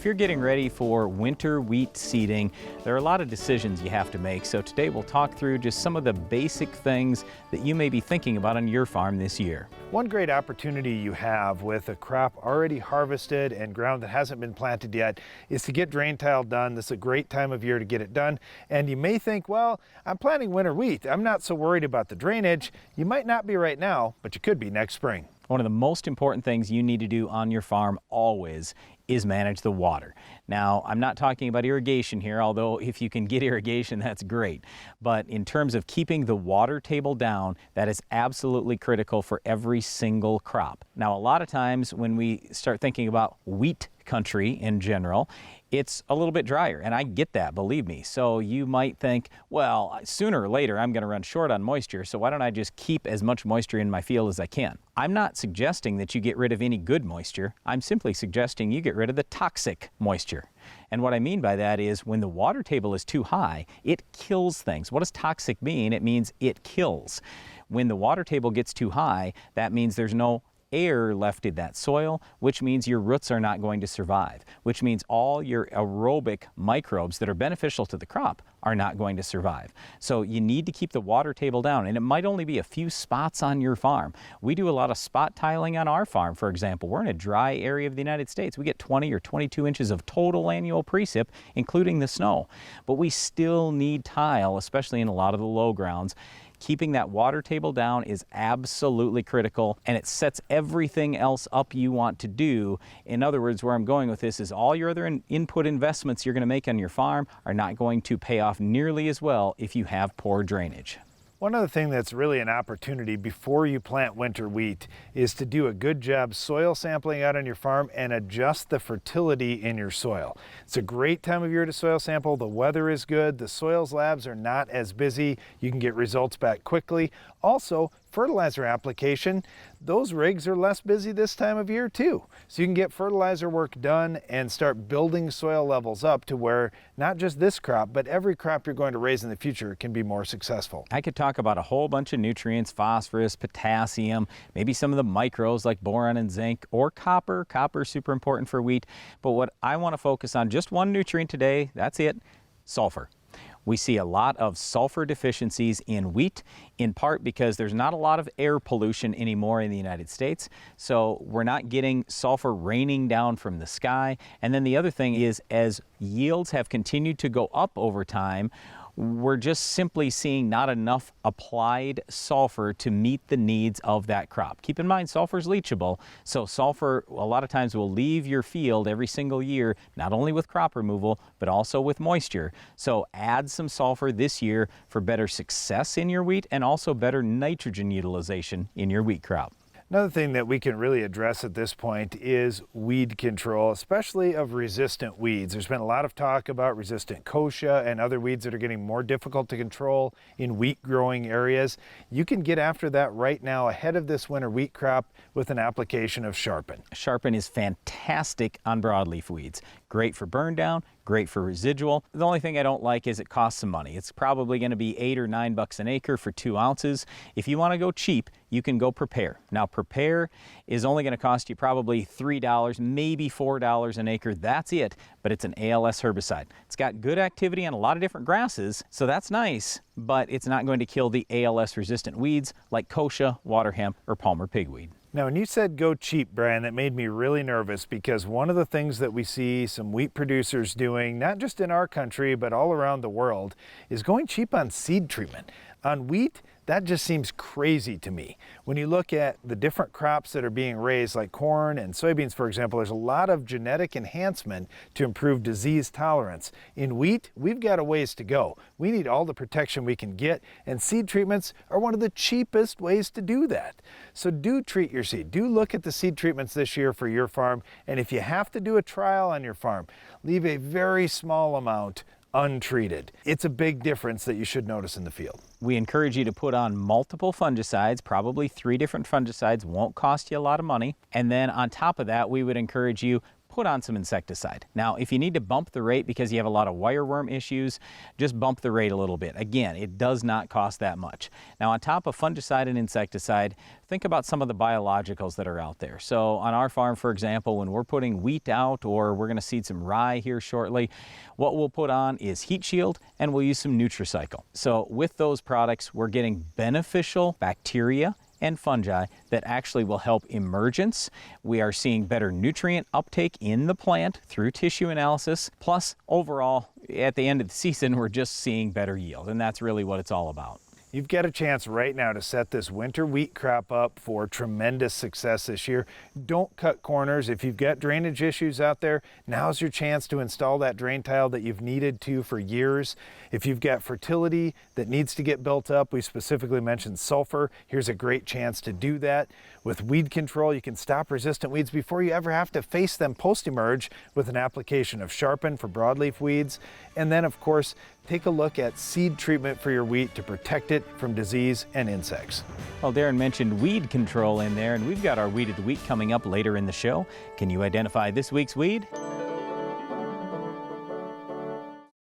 you're getting ready for winter wheat seeding, there are a lot of decisions you have to make. So today we'll talk through just some of the basic things that you may be thinking about on your farm this year. One great opportunity you have with a crop already harvested and ground that hasn't been planted yet is to get drain tile done. This is a great time of year to get it done. And you may think, well, I'm planting winter wheat. I'm not so worried about the drainage. You might not be right now, but you could be next spring. One of the most important things you need to do on your farm always is manage the water. Now, I'm not talking about irrigation here, although if you can get irrigation, that's great. But in terms of keeping the water table down, that is absolutely critical for every single crop. Now, a lot of times when we start thinking about wheat country in general, it's a little bit drier, and I get that, believe me. So you might think, well, sooner or later I'm going to run short on moisture, so why don't I just keep as much moisture in my field as I can? I'm not suggesting that you get rid of any good moisture. I'm simply suggesting you get rid of the toxic moisture. And what I mean by that is when the water table is too high, it kills things. What does toxic mean? It means it kills. When the water table gets too high, that means there's no air left in that soil, which means your roots are not going to survive, which means all your aerobic microbes that are beneficial to the crop are not going to survive. So you need to keep the water table down, and it might only be a few spots on your farm. We do a lot of spot tiling on our farm, for example. We're in a dry area of the United States. We get 20 or 22 inches of total annual precip, including the snow. But we still need tile, especially in a lot of the low grounds. Keeping that water table down is absolutely critical, and it sets everything else up you want to do. In other words, where I'm going with this is all your other input investments you're going to make on your farm are not going to pay off nearly as well if you have poor drainage. One other thing that's really an opportunity before you plant winter wheat is to do a good job soil sampling out on your farm and adjust the fertility in your soil. It's a great time of year to soil sample. The weather is good. The soils labs are not as busy. You can get results back quickly. Also, fertilizer application, those rigs are less busy this time of year too. So you can get fertilizer work done and start building soil levels up to where not just this crop, but every crop you're going to raise in the future can be more successful. I could talk about a whole bunch of nutrients, phosphorus, potassium, maybe some of the micros like boron and zinc, or copper. Copper is super important for wheat. But what I want to focus on, just one nutrient today, that's it, sulfur. We see a lot of sulfur deficiencies in wheat, in part because there's not a lot of air pollution anymore in the United States. So we're not getting sulfur raining down from the sky. And then the other thing is, as yields have continued to go up over time, we're just simply seeing not enough applied sulfur to meet the needs of that crop. Keep in mind, sulfur is leachable, so sulfur a lot of times will leave your field every single year, not only with crop removal, but also with moisture. So add some sulfur this year for better success in your wheat and also better nitrogen utilization in your wheat crop. Another thing that we can really address at this point is weed control, especially of resistant weeds. There's been a lot of talk about resistant kochia and other weeds that are getting more difficult to control in wheat growing areas. You can get after that right now ahead of this winter wheat crop with an application of Sharpen. Sharpen is fantastic on broadleaf weeds. Great for burn down, great for residual. The only thing I don't like is it costs some money. It's probably going to be $8 or $9 an acre for 2 ounces. If you want to go cheap, you can go Prepare. Now, Prepare is only going to cost you probably $3, maybe $4 an acre. That's it, but it's an ALS herbicide. It's got good activity on a lot of different grasses, so that's nice, but it's not going to kill the ALS resistant weeds like kochia, water hemp, or Palmer pigweed. Now, when you said go cheap, Brian, that made me really nervous because one of the things that we see some wheat producers doing, not just in our country, but all around the world, is going cheap on seed treatment. On wheat, that just seems crazy to me. When you look at the different crops that are being raised, like corn and soybeans, for example, there's a lot of genetic enhancement to improve disease tolerance. In wheat, we've got a ways to go. We need all the protection we can get, and seed treatments are one of the cheapest ways to do that. So do treat your seed. Do look at the seed treatments this year for your farm, and if you have to do a trial on your farm, leave a very small amount untreated. It's a big difference that you should notice in the field. We encourage you to put on multiple fungicides, probably 3 different fungicides, won't cost you a lot of money. And then on top of that, we would encourage you, put on some insecticide. Now, if you need to bump the rate because you have a lot of wireworm issues, just bump the rate a little bit. Again, it does not cost that much. Now, on top of fungicide and insecticide, think about some of the biologicals that are out there. So on our farm, for example, when we're putting wheat out, or we're going to seed some rye here shortly, what we'll put on is Heat Shield, and we'll use some Nutricycle. So with those products, we're getting beneficial bacteria and fungi that actually will help emergence. We are seeing better nutrient uptake in the plant through tissue analysis. Plus, overall, at the end of the season, we're just seeing better yield, and that's really what it's all about. You've got a chance right now to set this winter wheat crop up for tremendous success this year. Don't cut corners. If you've got drainage issues out there, now's your chance to install that drain tile that you've needed to for years. If you've got fertility that needs to get built up, we specifically mentioned sulfur. Here's a great chance to do that. With weed control, you can stop resistant weeds before you ever have to face them post-emerge with an application of Sharpen for broadleaf weeds. And then, of course, take a look at seed treatment for your wheat to protect it from disease and insects. Well, Darren mentioned weed control in there, and weed of the week coming up later in the show. Can you identify this week's weed?